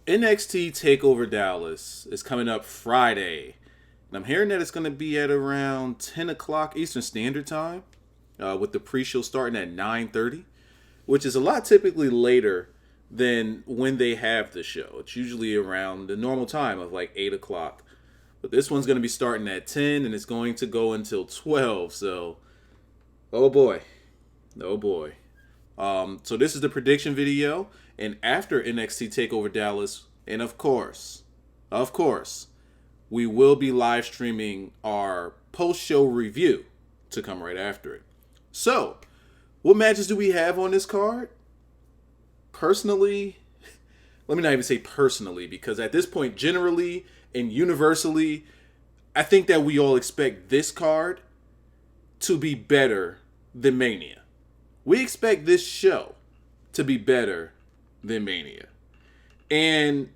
NXT Takeover Dallas is coming up Friday. And I'm hearing that it's going to be at around 10 o'clock Eastern Standard Time, with the pre-show starting at 9:30, which is a lot typically later than when they have the show. It's usually around the normal time of like 8 o'clock. But this one's going to be starting at 10 and it's going to go until 12. So, oh boy. Oh boy. So this is the prediction video. And after NXT TakeOver Dallas, and of course, we will be live streaming our post-show review to come right after it. So, what matches do we have on this card? Personally, let me not even say personally, because at this point, generally and universally, I think that we all expect this card to be better than Mania. We expect this show to be better than Mania. And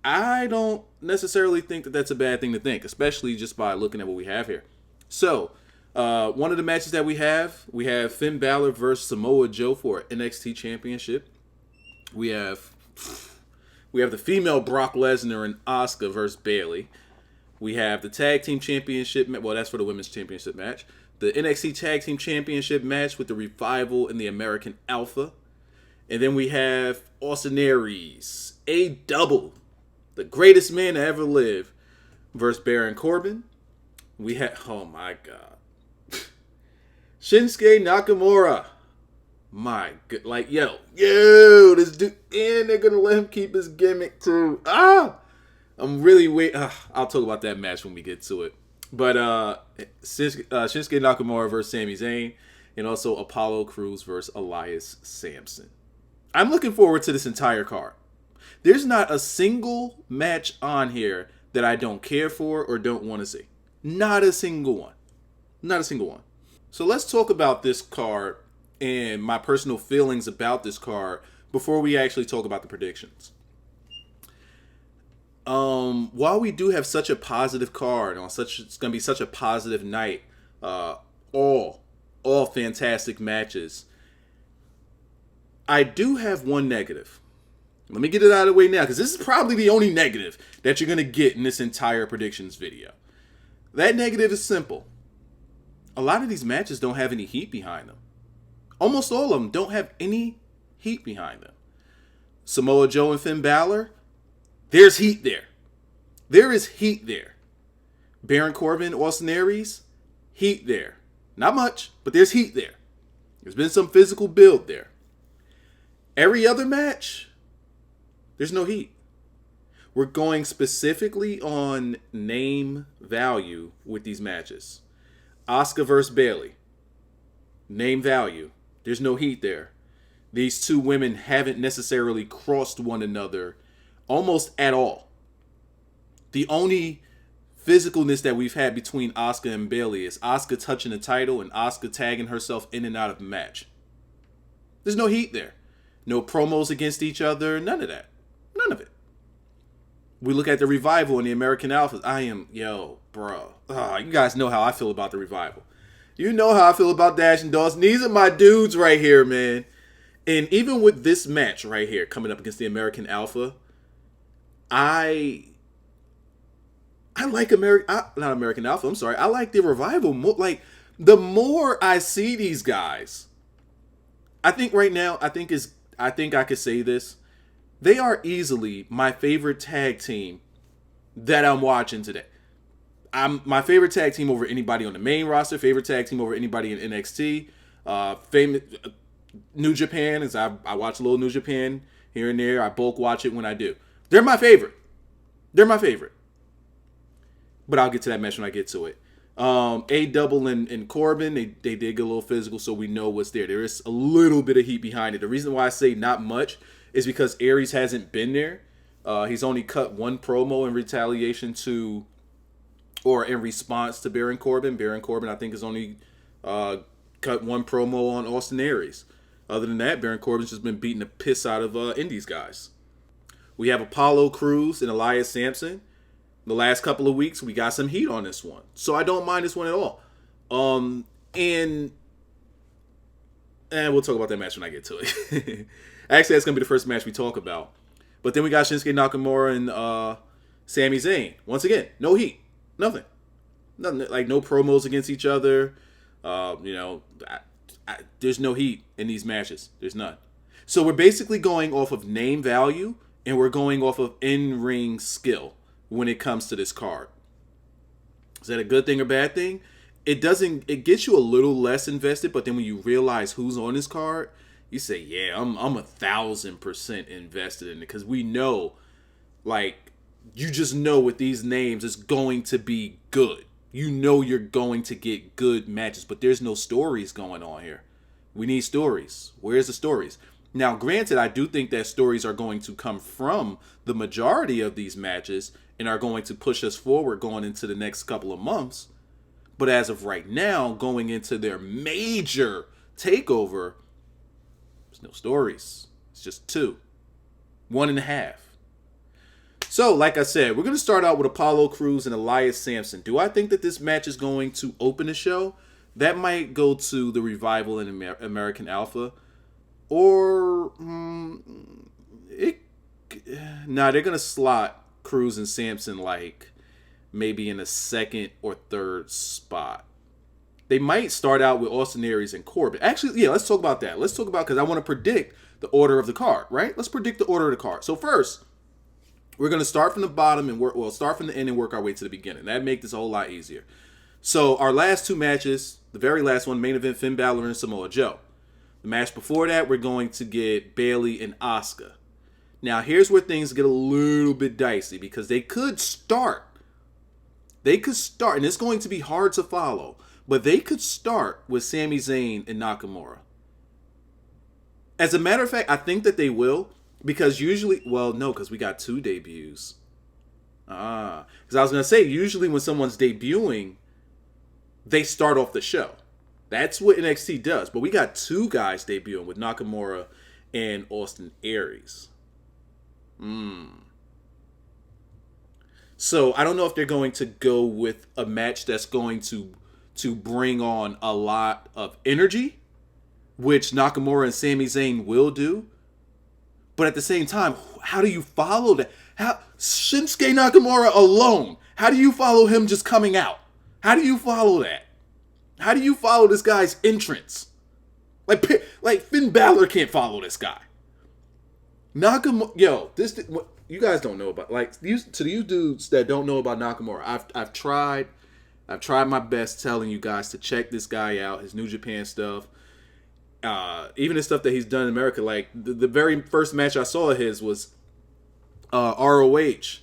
I don't necessarily think that that's a bad thing to think, especially just by looking at what we have here. So, one of the matches that we have Finn Balor versus Samoa Joe for NXT Championship. We have the female Brock Lesnar and Asuka versus Bayley. We have the Tag Team Championship, well, that's for the Women's Championship match. The NXT Tag Team Championship match with the Revival and the American Alpha. And then we have Austin Aries, a double, the greatest man to ever live, versus Baron Corbin. We have, oh my God, Shinsuke Nakamura. My good, like, yo, this dude, and they're gonna let him keep his gimmick too. I'm really I'll talk about that match when we get to it. But Shinsuke Nakamura versus Sami Zayn, and also Apollo Crews versus Elias Samson. I'm looking forward to this entire card. There's not a single match on here that I don't care for or don't want to see. Not a single one. Not a single one. So let's talk about this card and my personal feelings about this card before we actually talk about the predictions. While we do have such a positive card it's gonna be such a positive night, all fantastic matches, I do have one negative. Let me get it out of the way now, because this is probably the only negative that you're gonna get in this entire predictions video. That negative is simple. A lot of these matches don't have any heat behind them. Almost all of them don't have any heat behind them. Samoa Joe and Finn Balor, there's heat there. There is heat there. Baron Corbin, Austin Aries, heat there. Not much, but there's heat there. There's been some physical build there. Every other match, there's no heat. We're going specifically on name value with these matches. Asuka versus Bayley. Name value. There's no heat there. These two women haven't necessarily crossed one another almost at all. The only physicalness that we've had between Asuka and Bayley is Asuka touching the title and Asuka tagging herself in and out of the match. There's no heat there. No promos against each other. None of that. None of it. We look at the Revival and the American Alphas. You guys know how I feel about the Revival. You know how I feel about Dash and Dawson. These are my dudes right here, man. And even with this match right here coming up against the American Alpha, I like not American Alpha. I'm sorry. I like the Revival more. Like, the more I see these guys, I think right now, I think I could say this. They are easily my favorite tag team that I'm watching today. I'm my favorite tag team over anybody on the main roster. Favorite tag team over anybody in NXT. Famous New Japan, as I watch a little New Japan here and there. I bulk watch it when I do. They're my favorite. But I'll get to that match when I get to it. A Double and Corbin, they did get a little physical, so we know what's there. There is a little bit of heat behind it. The reason why I say not much is because Aries hasn't been there. He's only cut one promo in retaliation to, or in response to Baron Corbin. Baron Corbin, I think, has only cut one promo on Austin Aries. Other than that, Baron Corbin's just been beating the piss out of Indies guys. We have Apollo Crews and Elias Samson. The last couple of weeks, we got some heat on this one. So I don't mind this one at all. And we'll talk about that match when I get to it. Actually, that's going to be the first match we talk about. But then we got Shinsuke Nakamura and Sami Zayn. Once again, no heat. Nothing. Like no promos against each other. There's no heat in these matches. There's none. So we're basically going off of name value and we're going off of in-ring skill when it comes to this card. Is that a good thing or bad thing? It gets you a little less invested, but then when you realize who's on this card, you say, yeah, I'm 1,000% invested in it, because we know, like, you just know with these names it's going to be good. You know you're going to get good matches, but there's no stories going on here. We need stories. Where's the stories? Now, granted, I do think that stories are going to come from the majority of these matches and are going to push us forward going into the next couple of months. But as of right now, going into their major takeover, there's no stories. It's just 2. 1.5. So, like I said, we're going to start out with Apollo Crews and Elias Samson. Do I think that this match is going to open the show? That might go to the Revival and American Alpha. Or, they're going to slot Crews and Samson like maybe in a second or third spot. They might start out with Austin Aries and Corbin. Actually, yeah, let's talk about that. Let's talk about, because I want to predict the order of the card, right? Let's predict the order of the card. So first, we're going to start from the bottom and start from the end and work our way to the beginning. That'd make this a whole lot easier. So our last 2 matches, the very last one, main event, Finn Balor and Samoa Joe. The match before that, we're going to get Bayley and Asuka. Now, here's where things get a little bit dicey, because they could start, and it's going to be hard to follow, but they could start with Sami Zayn and Nakamura. As a matter of fact, I think that they will, because usually, well, no, because we got 2 debuts. Because I was going to say, usually when someone's debuting, they start off the show. That's what NXT does. But we got 2 guys debuting with Nakamura and Austin Aries. So I don't know if they're going to go with a match that's going to bring on a lot of energy, which Nakamura and Sami Zayn will do. But at the same time, how do you follow that? Shinsuke Nakamura alone, how do you follow him just coming out? How do you follow that? How do you follow this guy's entrance? Like Finn Balor can't follow this guy. Nakamura, what you guys don't know about, to you dudes that don't know about Nakamura, I've tried my best telling you guys to check this guy out, his New Japan stuff, even the stuff that he's done in America. Like the very first match I saw of his was ROH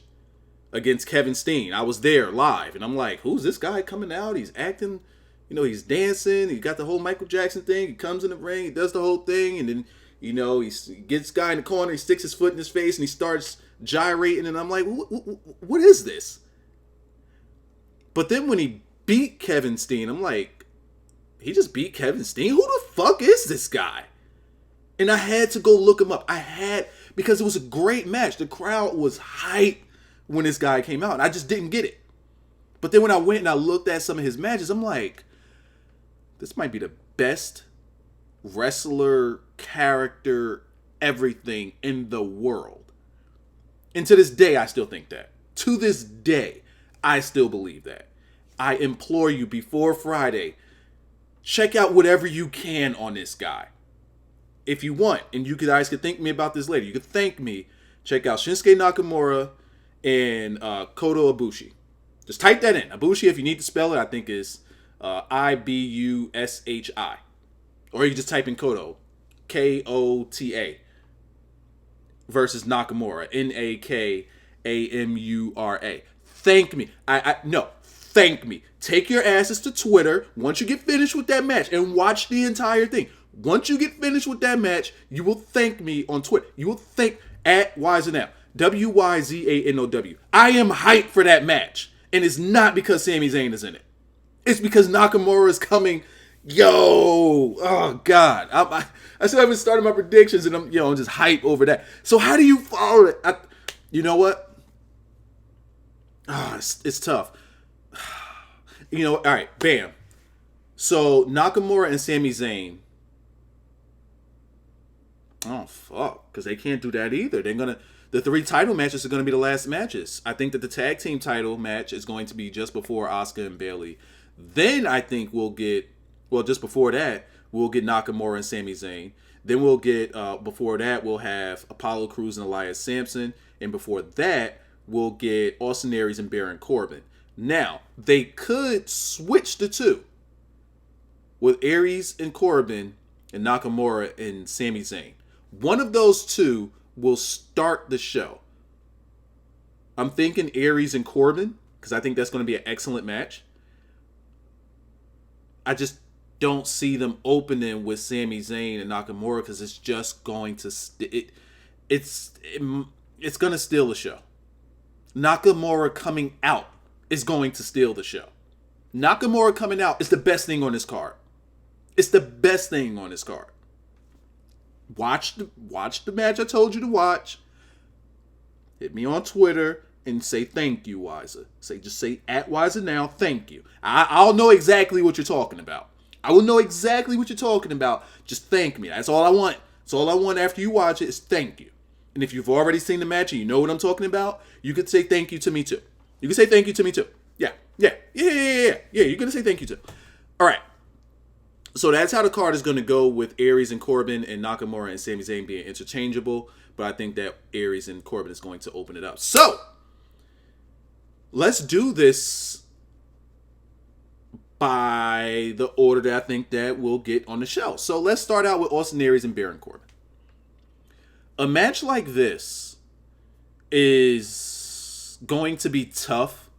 against Kevin Steen. I was there live, and I'm like, who's this guy coming out? He's acting, he's dancing. He got the whole Michael Jackson thing. He comes in the ring, he does the whole thing, and then he gets guy in the corner, he sticks his foot in his face, and he starts gyrating, and I'm like, what is this? But then when he beat Kevin Steen, I'm like, he just beat Kevin Steen? Who the fuck is this guy? And I had to go look him up. Because it was a great match. The crowd was hyped when this guy came out, and I just didn't get it. But then when I went and I looked at some of his matches, I'm like, this might be the best wrestler, character, everything in the world. And to this day, I still think that. To this day, I still believe that. I implore you, before Friday, check out whatever you can on this guy. If you want, and you guys could thank me about this later. You could thank me. Check out Shinsuke Nakamura and Kota Ibushi. Just type that in. Ibushi, if you need to spell it, I think is Ibushi. Or you can just type in Kota, Kota, versus Nakamura, Nakamura. Thank me. Thank me. Take your asses to Twitter once you get finished with that match and watch the entire thing. Once you get finished with that match, you will thank me on Twitter. You will thank at Wyzanow, WYZANOW. I am hyped for that match. And it's not because Sami Zayn is in it. It's because Nakamura is coming. Oh God. I still haven't started my predictions, and I'm just hyped over that. So how do you follow it? You know what? It's tough. All right, bam. So Nakamura and Sami Zayn. Oh fuck, because they can't do that either. The 3 title matches are going to be the last matches. I think that the tag team title match is going to be just before Asuka and Bayley. Then I think we'll get, well, just before that, we'll get Nakamura and Sami Zayn. Then we'll get, before that, we'll have Apollo Crews and Elias Samson. And before that, we'll get Austin Aries and Baron Corbin. Now, they could switch the two with Aries and Corbin and Nakamura and Sami Zayn. One of those two will start the show. I'm thinking Aries and Corbin, because I think that's going to be an excellent match. I don't see them opening with Sami Zayn and Nakamura, because it's just going to it's going to steal the show. Nakamura coming out is going to steal the show. Nakamura coming out is the best thing on this card. It's the best thing on this card. Watch the match I told you to watch. Hit me on Twitter and say thank you, Wiser. Just say at Wiser now, thank you. I'll know exactly what you're talking about. I will know exactly what you're talking about. Just thank me. That's all I want. That's all I want after you watch it is thank you. And if you've already seen the match and you know what I'm talking about, you could say thank you to me too. You can say thank you to me too. Yeah. You're gonna say thank you too. All right. So that's how the card is going to go, with Aries and Corbin and Nakamura and Sami Zayn being interchangeable. But I think that Aries and Corbin is going to open it up. So, let's do this by the order that I think that we'll get on the show. So, let's start out with Austin Aries and Baron Corbin. A match like this is going to be tough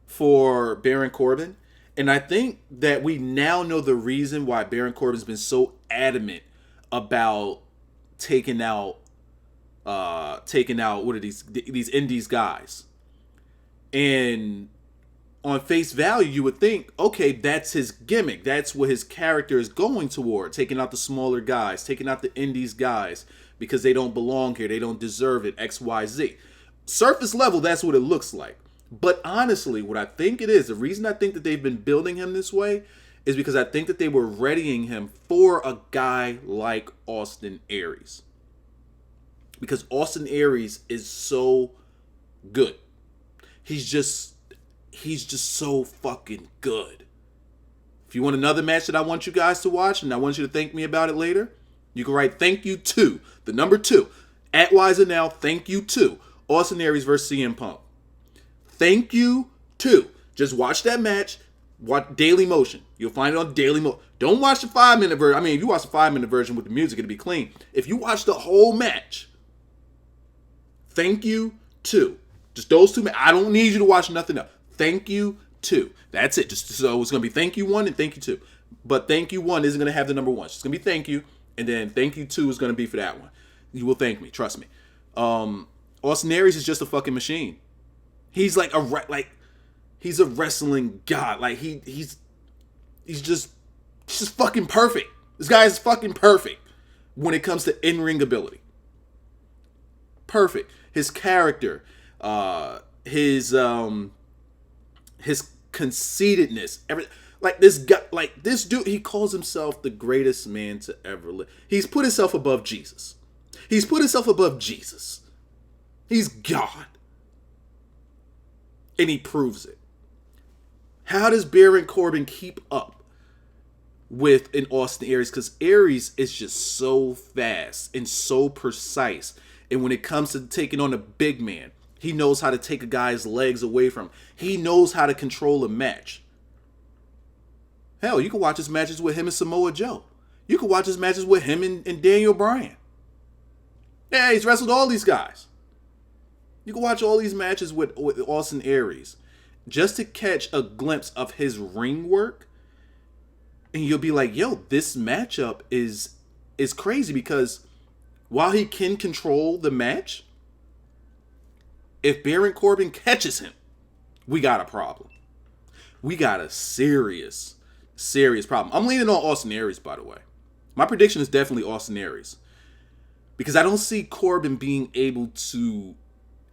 for Baron Corbin. And I think that we now know the reason why Baron Corbin's been so adamant about taking out what are these indies guys. And on face value, you would think, okay, that's his gimmick. That's what his character is going toward, taking out the smaller guys, taking out the indies guys because they don't belong here, they don't deserve it, XYZ. Surface level, that's what it looks like. But honestly, what I think it is, the reason I think that they've been building him this way is because I think that they were readying him for a guy like Austin Aries. Because Austin Aries is so good. He's just so fucking good. If you want another match that I want you guys to watch and I want you to thank me about it later, you can write thank you to the number 2 at Wiser now. Thank you to Austin Aries versus CM Punk. Thank you to. Just watch that match. Watch Daily Motion. You'll find it on Daily Motion. Don't watch the 5-minute version. I mean, if you watch the 5-minute version with the music, it'll be clean. If you watch the whole match, thank you to. Just those 2 I don't need you to watch nothing else. Thank you to. That's it. Just so it's going to be thank you 1 and thank you 2. But thank you 1 isn't going to have the number 1. It's going to be thank you. And then thank you 2 is going to be for that one. You will thank me. Trust me. Austin Aries is just a fucking machine. He's like he's a wrestling god. Like he's just fucking perfect. This guy is fucking perfect when it comes to in-ring ability. Perfect. His character, his conceitedness, this dude, he calls himself the greatest man to ever live. He's put himself above Jesus. He's God. And he proves it. How does Baron Corbin keep up with an Austin Aries? Because Aries is just so fast and so precise. And when it comes to taking on a big man, he knows how to take a guy's legs away from him. He knows how to control a match. Hell, you can watch his matches with him and Samoa Joe. You can watch his matches with him and Daniel Bryan. Yeah, he's wrestled all these guys. You can watch all these matches with Austin Aries just to catch a glimpse of his ring work. And you'll be like, yo, this matchup is crazy, because while he can control the match, if Baron Corbin catches him, we got a problem. We got a serious problem. I'm leaning on Austin Aries, by the way. My prediction is definitely Austin Aries, because I don't see Corbin being able to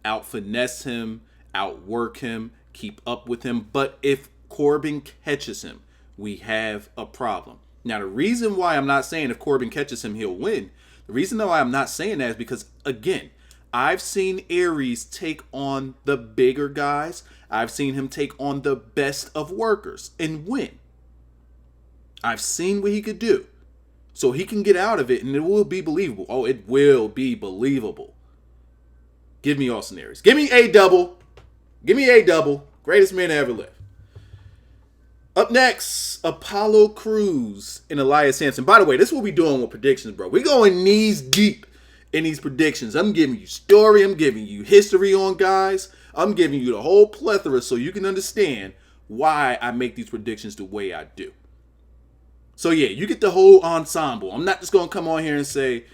out-finesse him, outwork him, keep up with him. But if Corbin catches him, we have a problem. Now, the reason why I'm not saying if Corbin catches him, he'll win, the reason why I'm not saying that is because, again, I've seen Aries take on the bigger guys. I've seen him take on the best of workers and win. I've seen what he could do. So he can get out of it and it will be believable. Oh, it will be believable. Give me Austin Aries. Give me a double. Give me a double. Greatest man to ever live. Up next, Apollo Crews and Elias Samson. By the way, this is what we doing with predictions, bro. We going knees deep in these predictions. I'm giving you story. I'm giving you history on guys. I'm giving you the whole plethora so you can understand why I make these predictions the way I do. So yeah, you get the whole ensemble. I'm not just going to come on here and say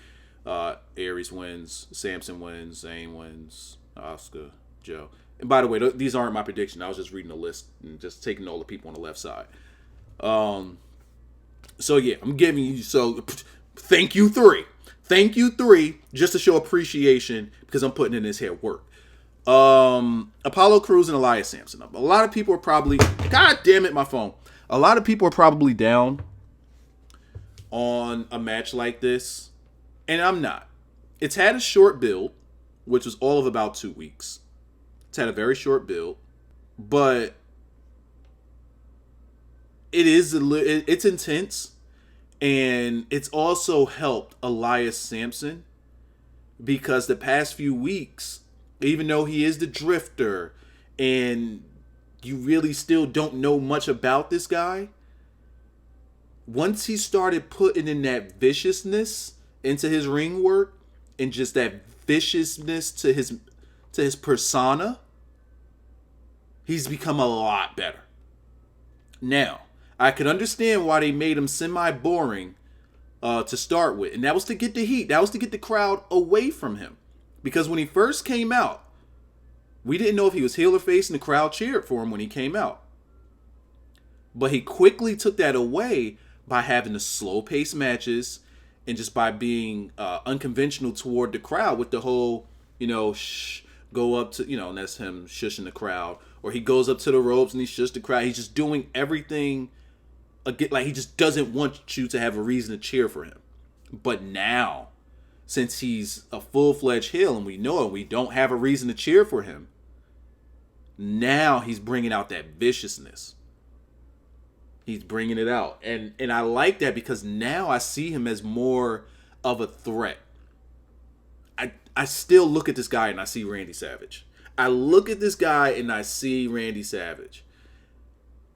Aries wins, Samson wins, Zayn wins, Asuka, Joe. And by the way, these aren't my predictions. I was just reading the list and just taking all the people on the left side. So yeah, I'm giving you, so thank you 3. Thank you 3 just to show appreciation because I'm putting in this here work. Apollo Crews and Elias Samson. A lot of people are probably, God damn it, my phone. A lot of people are probably down on a match like this, and I'm not. It's had a short build, which was all of about 2 weeks. It's had a very short build, but it's intense, and it's also helped Elias Samson because the past few weeks, even though he is the drifter and you really still don't know much about this guy, once he started putting in that viciousness into his ring work and just that viciousness to his persona, he's become a lot better. Now, I could understand why they made him semi-boring to start with, and that was to get the heat. That was to get the crowd away from him. Because when he first came out, we didn't know if he was heel or face, and the crowd cheered for him when he came out. But he quickly took that away by having the slow-paced matches and just by being unconventional toward the crowd with the whole, go up to, and that's him shushing the crowd. Or he goes up to the ropes and he shushes the crowd. He's just doing everything, like he just doesn't want you to have a reason to cheer for him. But now, since he's a full-fledged heel and we know it, we don't have a reason to cheer for him. Now he's bringing out that viciousness. He's bringing it out. And I like that because now I see him as more of a threat. I still look at this guy and I see Randy Savage. I look at this guy and I see Randy Savage.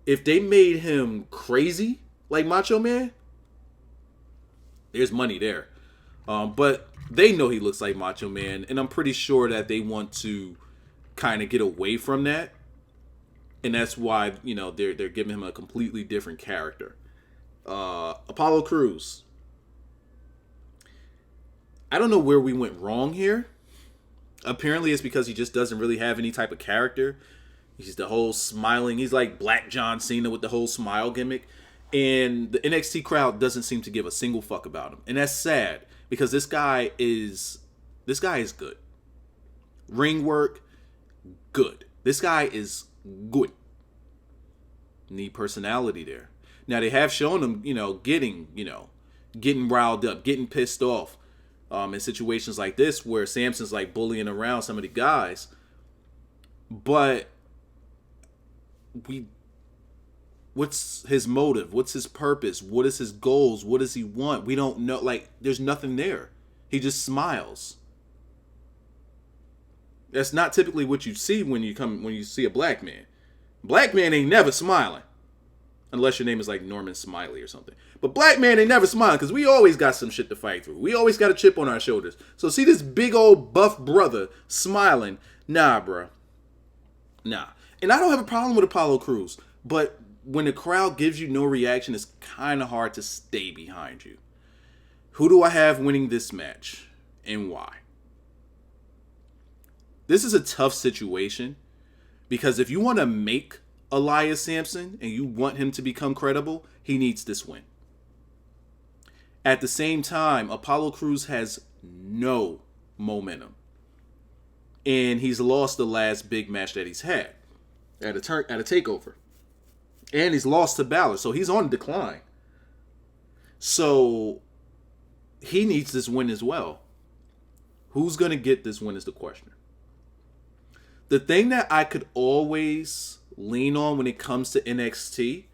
If they made him crazy like Macho Man, there's money there. But they know he looks like Macho Man, and I'm pretty sure that they want to kind of get away from that. And that's why, they're giving him a completely different character. Apollo Crews. I don't know where we went wrong here. Apparently it's because he just doesn't really have any type of character. He's the whole smiling. He's like Black John Cena with the whole smile gimmick. And the NXT crowd doesn't seem to give a single fuck about him. And that's sad because this guy is good. Ring work, good. This guy is good. Need personality there. Now they have shown him, getting riled up, getting pissed off in situations like this where Samson's like bullying around some of the guys. But what's his motive? What's his purpose? What is his goals? What does he want? We don't know. Like, there's nothing there. He just smiles. That's not typically what you see when you see a black man. Black man ain't never smiling. Unless your name is like Norman Smiley or something. But black man ain't never smiling because we always got some shit to fight through. We always got a chip on our shoulders. So see this big old buff brother smiling. Nah, bro. Nah. And I don't have a problem with Apollo Crews. But when the crowd gives you no reaction, it's kind of hard to stay behind you. Who do I have winning this match? And why? This is a tough situation. Because if you want to make Elias Samson and you want him to become credible, he needs this win. At the same time, Apollo Crews has no momentum. And he's lost the last big match that he's had at a takeover. And he's lost to Bálor, so he's on decline. So he needs this win as well. Who's going to get this win is the question. The thing that I could always lean on when it comes to NXT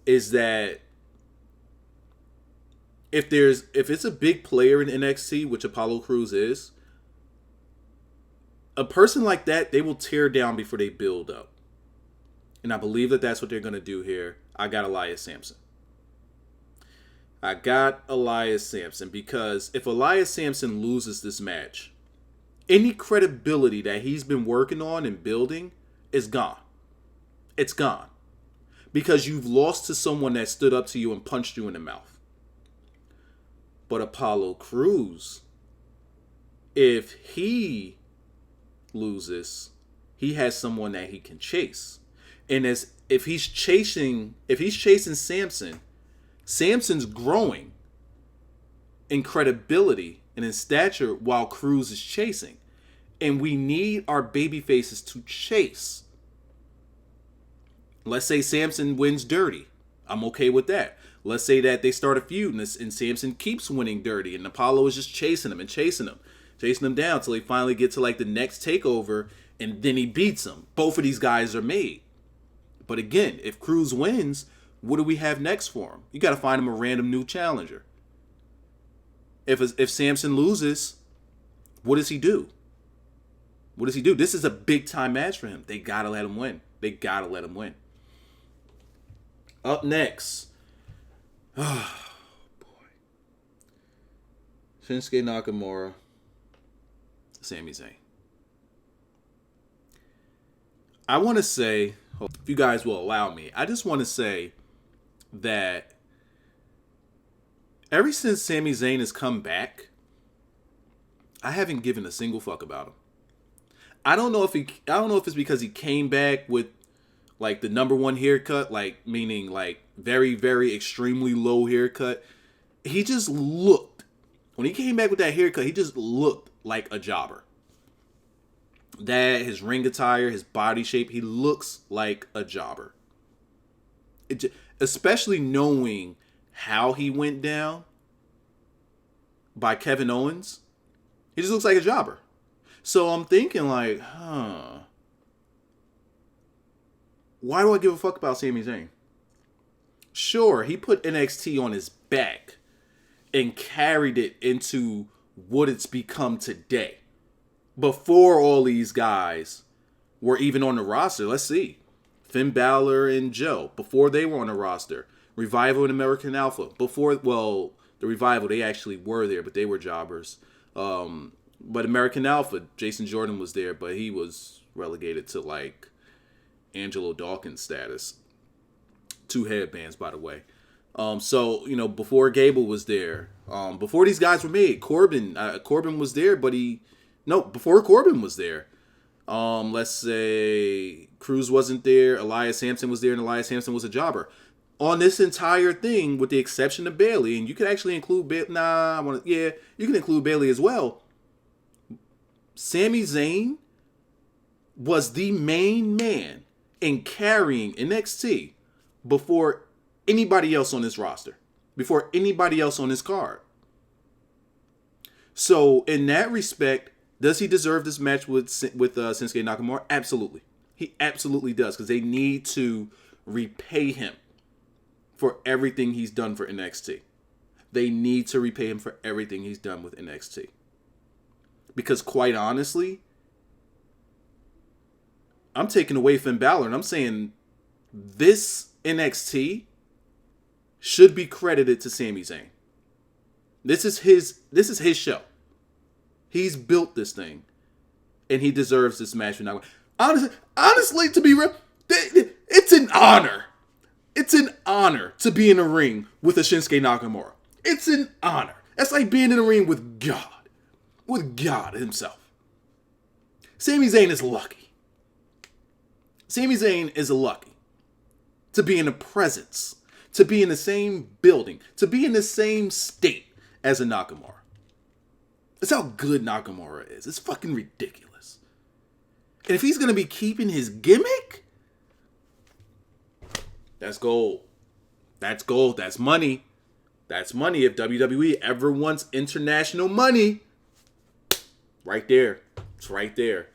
is that if it's a big player in NXT, which Apollo Crews is, a person like that, they will tear down before they build up. And I believe that that's what they're going to do here. I got Elias Samson. Because if Elias Samson loses this match, any credibility that he's been working on and building is gone. It's gone. Because you've lost to someone that stood up to you and punched you in the mouth. But Apollo Crews, if he loses, he has someone that he can chase. And if he's chasing Samson, Samson's growing in credibility and in stature while Crews is chasing. And we need our baby faces to chase. Let's say Samson wins dirty. I'm okay with that. Let's say that they start a feud and Samson keeps winning dirty and Apollo is just chasing him down until they finally get to like the next takeover and then he beats him. Both of these guys are made. But again, if Crews wins, what do we have next for him? You got to find him a random new challenger. If Samson loses, what does he do? This is a big time match for him. They got to let him win. Up next. Oh, boy. Shinsuke Nakamura. Sami Zayn. I want to say, if you guys will allow me, I just want to say that ever since Sami Zayn has come back, I haven't given a single fuck about him. I don't know if it's because he came back with like the number one haircut, like meaning like very, very extremely low haircut. He just looked, when he came back with that haircut, he just looked like a jobber. That, his ring attire, his body shape, he looks like a jobber. Especially knowing how he went down by Kevin Owens, he just looks like a jobber. So I'm thinking like, why do I give a fuck about Sami Zayn? Sure, he put NXT on his back and carried it into what it's become today. Before all these guys were even on the roster. Let's see. Finn Balor and Joe, before they were on the roster. Revival and American Alpha. The Revival, they actually were there, but they were jobbers. But American Alpha, Jason Jordan was there, but he was relegated to like Angelo Dawkins status. 2 headbands, by the way. So, before Gable was there, before these guys were made, Corbin was there, before Corbin was there. Let's say Crews wasn't there, Elias Samson was there, and Elias Samson was a jobber. On this entire thing, with the exception of Bayley, and you could actually include you can include Bayley as well. Sami Zayn was the main man in carrying NXT before anybody else on this roster, before anybody else on this card. So in that respect, does he deserve this match with Shinsuke Nakamura? Absolutely. He absolutely does, because they need to repay him for everything he's done for NXT. They need to repay him for everything he's done with NXT. Because quite honestly, I'm taking away Finn Balor and I'm saying this NXT should be credited to Sami Zayn. This is his show. He's built this thing, and he deserves this match with Nakamura. Honestly, to be real, it's an honor. It's an honor to be in a ring with a Shinsuke Nakamura. It's an honor. That's like being in a ring with God himself. Sami Zayn is lucky. Sami Zayn is lucky to be in the presence, to be in the same building, to be in the same state as a Nakamura. That's how good Nakamura is. It's fucking ridiculous. And if he's going to be keeping his gimmick, that's gold. That's gold. That's money. That's money. If WWE ever wants international money, Right there. It's right there.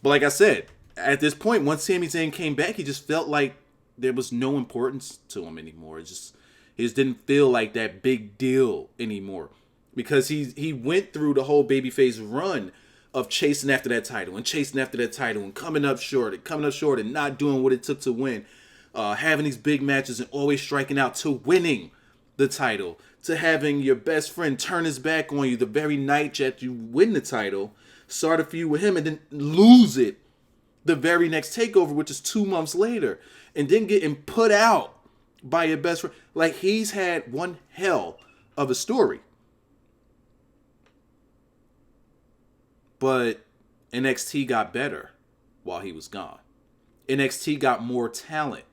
But like I said, at this point, once Sami Zayn came back, he just felt like there was no importance to him anymore. He just didn't feel like that big deal anymore. Because he went through the whole babyface run of chasing after that title and coming up short and not doing what it took to win. Having these big matches and always striking out to winning the title. To having your best friend turn his back on you the very night that you win the title. Start a feud with him and then lose it the very next takeover, which is 2 months later. And then getting put out by your best friend. Like, he's had one hell of a story. But NXT got better while he was gone. NXT got more talent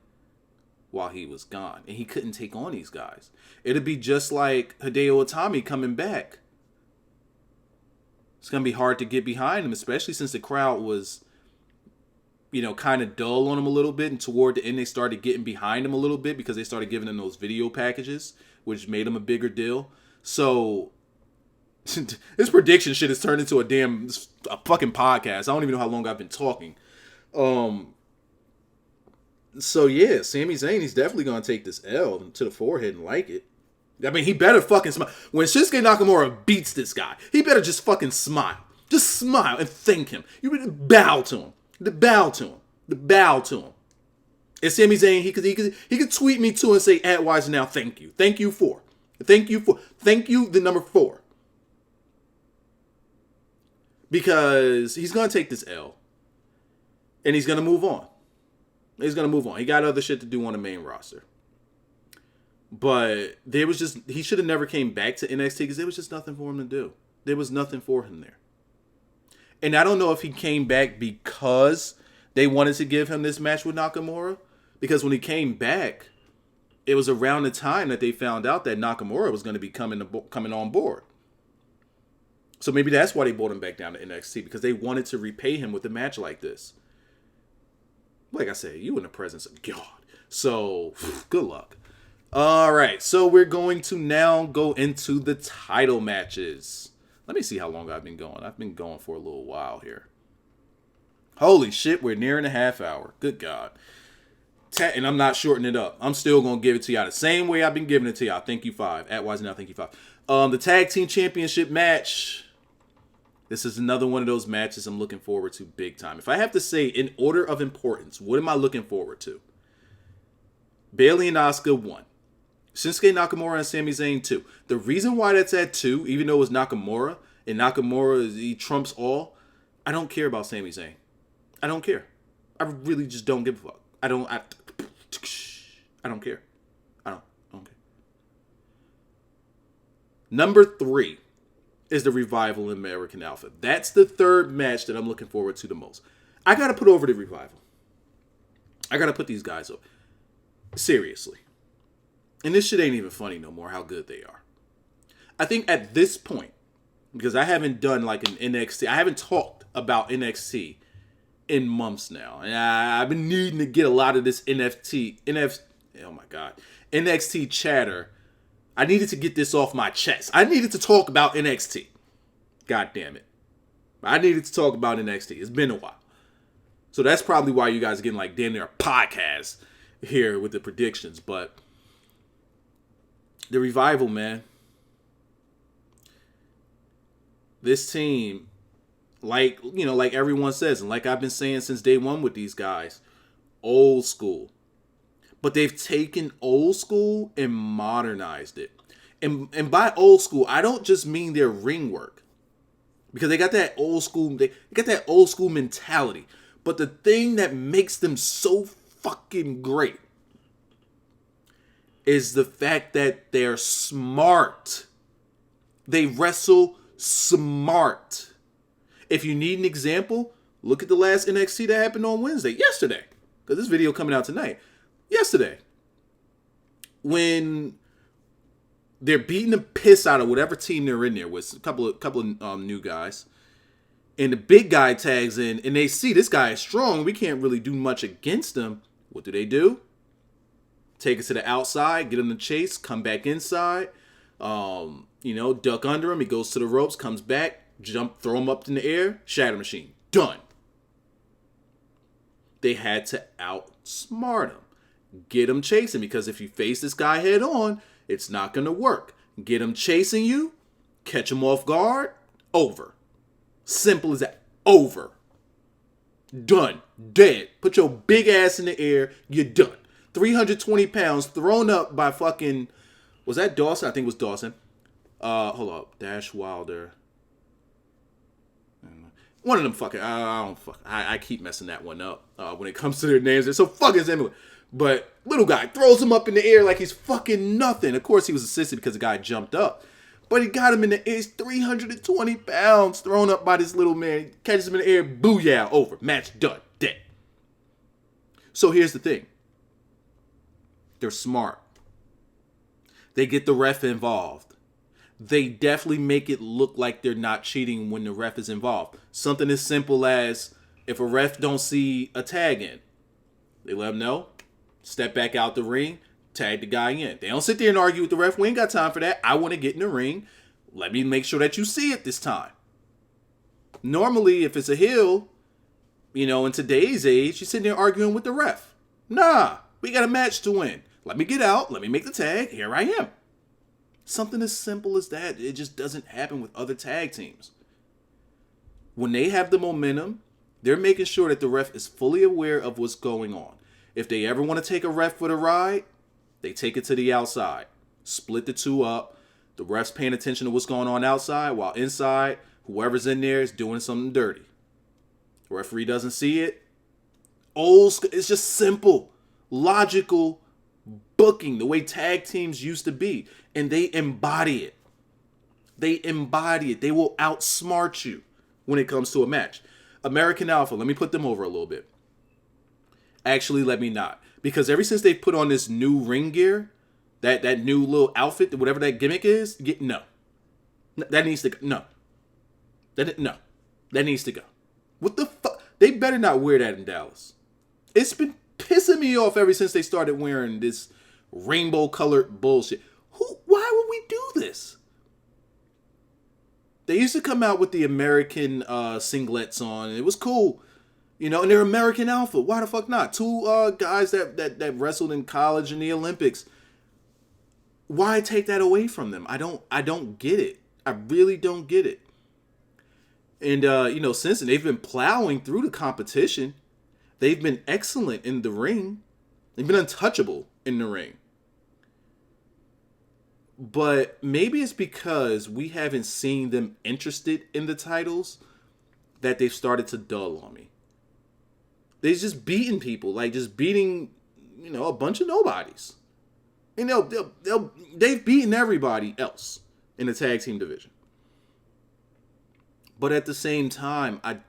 while he was gone. And he couldn't take on these guys. It'd be just like Hideo Itami coming back. It's going to be hard to get behind him, especially since the crowd was, kind of dull on him a little bit. And toward the end, they started getting behind him a little bit because they started giving him those video packages, which made him a bigger deal. So this prediction shit has turned into a fucking podcast. I don't even know how long I've been talking. So yeah, Sami Zayn, he's definitely going to take this L to the forehead and like it. I mean, he better fucking smile. When Shinsuke Nakamura beats this guy, he better just fucking smile. Just smile and thank him. You better bow to him. Bow to him. And Sami Zayn, he could tweet me too and say, @wise now, thank you. Thank you, the number 4. Because he's going to take this L. And he's going to move on. He got other shit to do on the main roster. But he should have never came back to NXT because there was just nothing for him to do. There was nothing for him there. And I don't know if he came back because they wanted to give him this match with Nakamura. Because when he came back, it was around the time that they found out that Nakamura was going to be coming on board. So maybe that's why they brought him back down to NXT. Because they wanted to repay him with a match like this. Like I said, you in the presence of God. So, good luck. All right, so we're going to now go into the title matches. Let me see how long I've been going. I've been going for a little while here. Holy shit, we're nearing a half hour. Good God. And I'm not shortening it up. I'm still going to give it to y'all the same way I've been giving it to y'all. Thank you, 5. @wise now, thank you, 5. The Tag Team Championship match. This is another one of those matches I'm looking forward to big time. If I have to say in order of importance, what am I looking forward to? Bayley and Asuka 1. Shinsuke Nakamura and Sami Zayn 2. The reason why that's at 2, even though it's Nakamura, and Nakamura, he trumps all, I don't care about Sami Zayn. I don't care. I really just don't give a fuck. I don't care. I don't care. Number 3 is the Revival and American Alpha. That's the third match that I'm looking forward to the most. I got to put over the Revival. I got to put these guys over. Seriously. And this shit ain't even funny no more how good they are. I think at this point, because I haven't done like an NXT, I haven't talked about NXT in months now. And I've been needing to get a lot of this NXT chatter. I needed to get this off my chest. I needed to talk about NXT. God damn it. I needed to talk about NXT. It's been a while. So that's probably why you guys are getting like damn near a podcast here with the predictions. But the Revival, man. This team, like everyone says, and like I've been saying since day one with these guys, old school. But they've taken old school and modernized it. And by old school, I don't just mean their ring work. Because they got that old school, they got that old school mentality. But the thing that makes them so fucking great is the fact that they're smart. They wrestle smart. If you need an example, look at the last NXT that happened on yesterday. Because this video coming out tonight. Yesterday. When they're beating the piss out of whatever team they're in there with, a couple of new guys. And the big guy tags in, and they see this guy is strong. We can't really do much against him. What do? Take it to the outside, get him to chase, come back inside. Duck under him. He goes to the ropes, comes back, throw him up in the air, shatter machine. Done. They had to outsmart him. Get him chasing, because if you face this guy head on, it's not going to work. Get him chasing you, catch him off guard, over. Simple as that. Over. Done. Dead. Put your big ass in the air, you're done. 320 pounds thrown up by fucking, was that Dawson? I think it was Dawson. Hold up. Dash Wilder. One of them fucking, I keep messing that one up when it comes to their names. They're so fucking similar. But little guy throws him up in the air like he's fucking nothing. Of course, he was assisted because the guy jumped up. But he got him in the air. He's 320 pounds thrown up by this little man. Catches him in the air. Booyah. Over. Match done. Dead. So here's the thing. They're smart. They get the ref involved. They definitely make it look like they're not cheating when the ref is involved. Something as simple as if a ref don't see a tag in, they let him know, step back out the ring, tag the guy in. They don't sit there and argue with the ref. We ain't got time for that. I want to get in the ring. Let me make sure that you see it this time. Normally, if it's a heel, in today's age, you're sitting there arguing with the ref. Nah, we got a match to win. Let me get out. Let me make the tag. Here I am. Something as simple as that. It just doesn't happen with other tag teams. When they have the momentum, they're making sure that the ref is fully aware of what's going on. If they ever want to take a ref for the ride, they take it to the outside. Split the two up. The ref's paying attention to what's going on outside, while inside, whoever's in there is doing something dirty. The referee doesn't see it. It's just simple, logical booking, the way tag teams used to be. And they embody it. They embody it. They will outsmart you when it comes to a match. American Alpha, let me put them over a little bit. Actually, let me not. Because ever since they put on this new ring gear, that new little outfit, whatever that gimmick is, no. That needs to go. No. That needs to go. What the fuck? They better not wear that in Dallas. It's been pissing me off ever since they started wearing this rainbow colored bullshit. Why would we do this? They used to come out with the American singlets on. It was cool. And they're American Alpha. Why the fuck not? Two guys that wrestled in college and the Olympics. Why take that away from them? I don't get it. I really don't get it. And since then, they've been plowing through the competition. They've been excellent in the ring. They've been untouchable in the ring. But maybe it's because we haven't seen them interested in the titles that they've started to dull on me. They're just beating people, like just beating, a bunch of nobodies. They've beaten everybody else in the tag team division. But at the same time, I've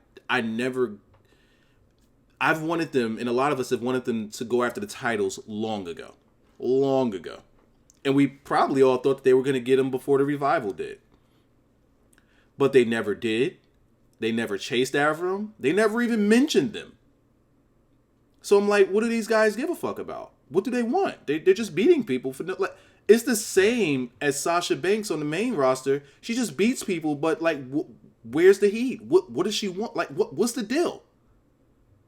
wanted them, and a lot of us have wanted them to go after the titles long ago. And we probably all thought that they were going to get them before the Revival did. But they never did. They never chased after them. They never even mentioned them. So I'm like, what do these guys give a fuck about? What do they want? They're just beating people for it's the same as Sasha Banks on the main roster. She just beats people, but where's the heat? What does she want? What's the deal?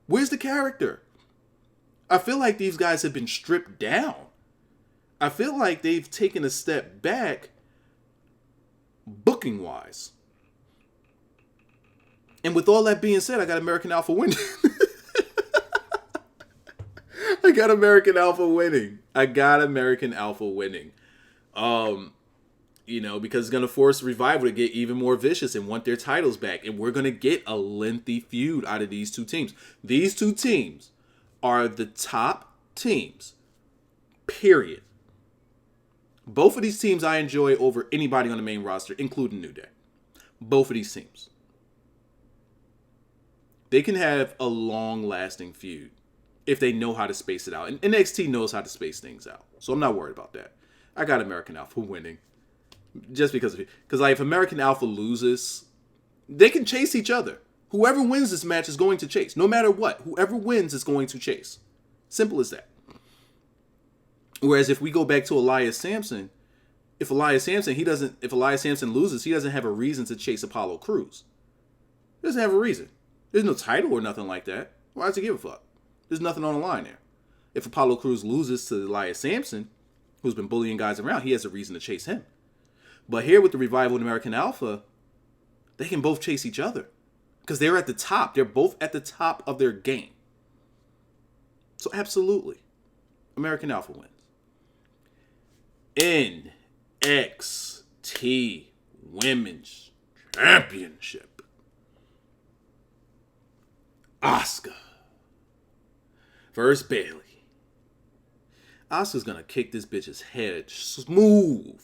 Where's the character? I feel like these guys have been stripped down. I feel like they've taken a step back booking wise. And with all that being said, I got American Alpha winning. I got American Alpha winning. Because it's going to force Revival to get even more vicious and want their titles back. And we're going to get a lengthy feud out of these two teams. These two teams are the top teams. Period. Both of these teams I enjoy over anybody on the main roster, including New Day. Both of these teams. They can have a long-lasting feud if they know how to space it out. And NXT knows how to space things out. So I'm not worried about that. I got American Alpha winning. Just because of it. Because if American Alpha loses, they can chase each other. Whoever wins this match is going to chase. No matter what. Whoever wins is going to chase. Simple as that. Whereas if we go back to Elias Samson, if Elias Samson loses, he doesn't have a reason to chase Apollo Crews. He doesn't have a reason. There's no title or nothing like that. Why does he give a fuck? There's nothing on the line there. If Apollo Crews loses to Elias Samson, who's been bullying guys around, he has a reason to chase him. But here with the Revival and American Alpha, they can both chase each other. Because they're at the top. They're both at the top of their game. So absolutely, American Alpha wins. NXT Women's Championship. Asuka versus Bayley. Asuka's gonna kick this bitch's head smooth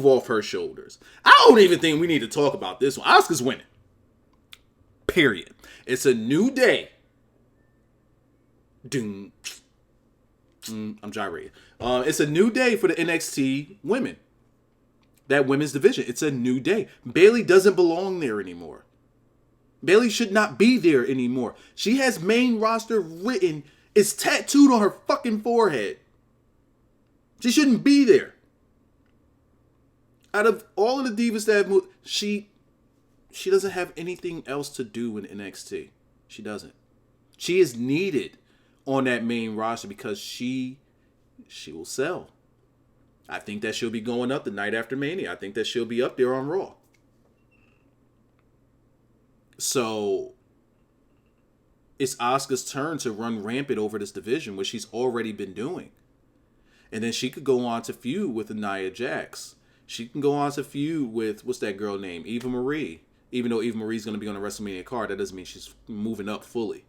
off her shoulders. I don't even think we need to talk about this one. Asuka's winning. Period. It's a new day. Doom. I'm gyrating. It's a new day for the NXT women. That women's division. It's a new day. Bayley doesn't belong there anymore. Bayley should not be there anymore. She has main roster written. It's tattooed on her fucking forehead. She shouldn't be there. Out of all of the divas that have moved, she doesn't have anything else to do in NXT. She doesn't. She is needed on that main roster because she will sell. I think that she'll be going up the night after Mania. I think that she'll be up there on Raw. So it's Asuka's turn to run rampant over this division, which she's already been doing. And then she could go on to feud with Nia Jax. She can go on to feud with, what's that girl name? Eva Marie. Even though Eva Marie's going to be on the WrestleMania card, that doesn't mean she's moving up fully.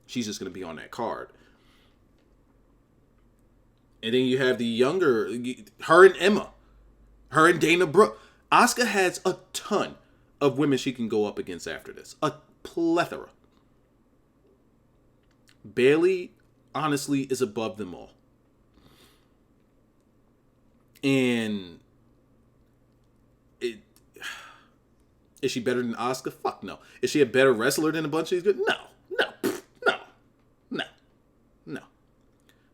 She's just going to be on that card. And then you have the younger, her and Emma. Her and Dana Brooke. Asuka has a ton of women she can go up against after this. A plethora. Bayley, honestly, is above them all. And is she better than Asuka? Fuck no. Is she a better wrestler than a bunch of these good? No.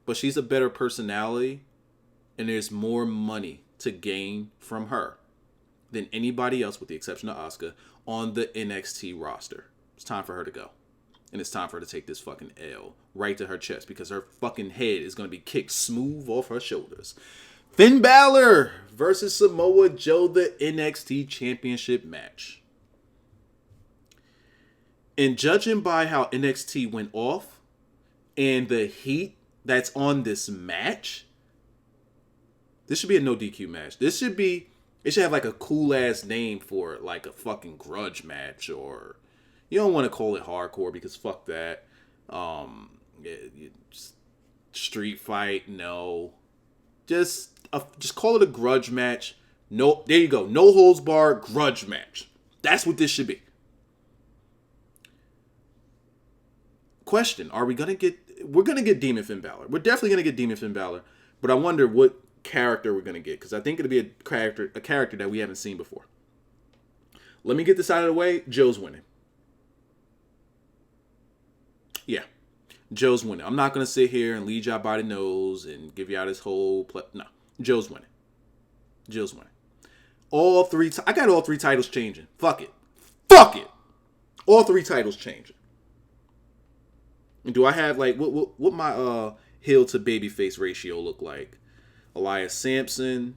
But she's a better personality, and there's more money to gain from her than anybody else, with the exception of Asuka, on the NXT roster. It's time for her to go. And it's time for her to take this fucking L right to her chest, because her fucking head is going to be kicked smooth off her shoulders. Finn Balor versus Samoa Joe, the NXT Championship match. And judging by how NXT went off and the heat that's on this match, this should be a no DQ match. It should have like a cool ass name for it, like a fucking grudge match, or you don't want to call it hardcore because fuck that. Street fight, no. Just call it a grudge match. No, there you go. No holds barred grudge match. That's what this should be. Question: we're gonna get Demon Finn Balor. We're definitely gonna get Demon Finn Balor, but I wonder what character we're gonna get, because I think it'll be a character that we haven't seen before. Let me get this out of the way. Joe's winning. Yeah, Joe's winning. I'm not gonna sit here and lead y'all by the nose and give y'all this whole no. Joe's winning. Joe's winning. I got all three titles changing. Fuck it. All three titles changing. And do I have like what my heel to babyface ratio look like? Elias Samson,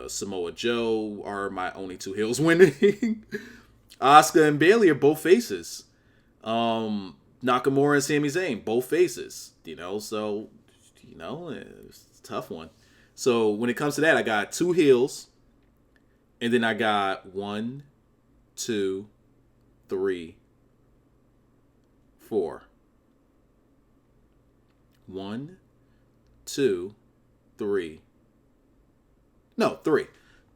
Samoa Joe are my only two heels winning. Asuka and Bayley are both faces. Nakamura and Sami Zayn, both faces. So it's a tough one. So when it comes to that, I got two heels, and then I got 1, 2, 3, 4. 1, 2, 3. No, 3.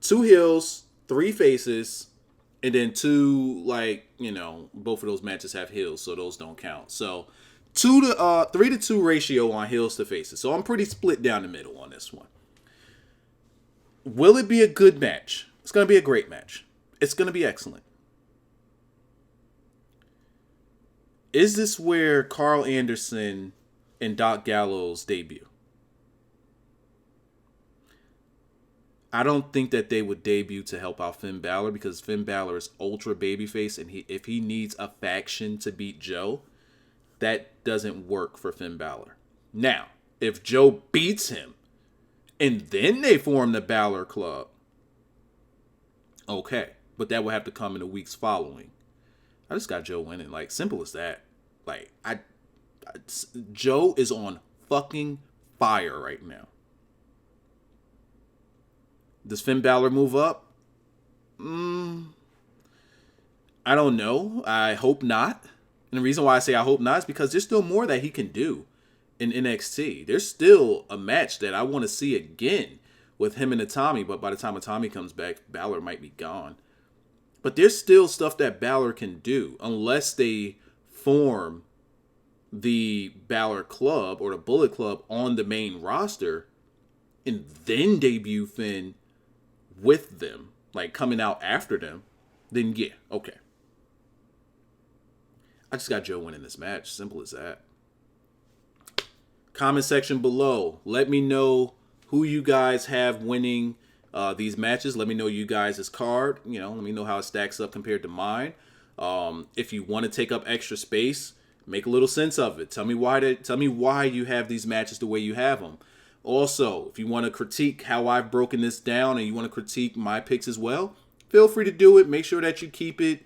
2 heels, 3 faces, and then 2, both of those matches have heels, so those don't count. So 3 to 2 ratio on heels to faces. So I'm pretty split down the middle on this one. Will it be a good match? It's going to be a great match. It's going to be excellent. Is this where Carl Anderson and Doc Gallows debut? I don't think that they would debut to help out Finn Balor because Finn Balor is ultra babyface, and if he needs a faction to beat Joe, that doesn't work for Finn Balor. Now, if Joe beats him and then they form the Balor Club, okay, but that will have to come in the weeks following. I just got Joe winning, like simple as that. Like Joe is on fucking fire right now. Does Finn Balor move up? I don't know. I hope not. And the reason why I say I hope not is because there's still more that he can do in NXT. There's still a match that I want to see again with him and Tommy, but by the time Tommy comes back, Balor might be gone. But there's still stuff that Balor can do unless they form the Balor Club or the Bullet Club on the main roster and then debut Finn with them, like coming out after them, then yeah, okay. I just got Joe winning this match. Simple as that. Comment section below. Let me know who you guys have winning these matches. Let me know you guys' card. Let me know how it stacks up compared to mine. If you want to take up extra space, make a little sense of it. Tell me why you have these matches the way you have them. Also, if you want to critique how I've broken this down and you want to critique my picks as well, feel free to do it. Make sure that you keep it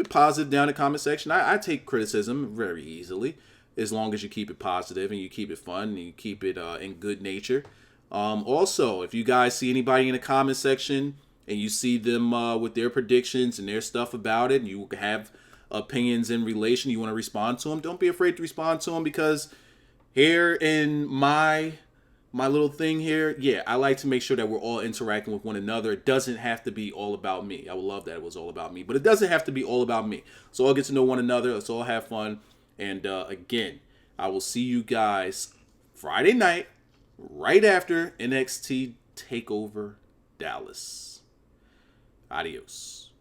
positive down in the comment section. I take criticism very easily as long as you keep it positive and you keep it fun and you keep it in good nature. Also, if you guys see anybody in the comment section and you see them with their predictions and their stuff about it and you have opinions in relation, you want to respond to them, don't be afraid to respond to them because here in my little thing here, yeah, I like to make sure that we're all interacting with one another. It doesn't have to be all about me. I would love that it was all about me, but it doesn't have to be all about me. So all get to know one another. Let's all have fun. And again, I will see you guys Friday night, right after NXT Takeover Dallas. Adios.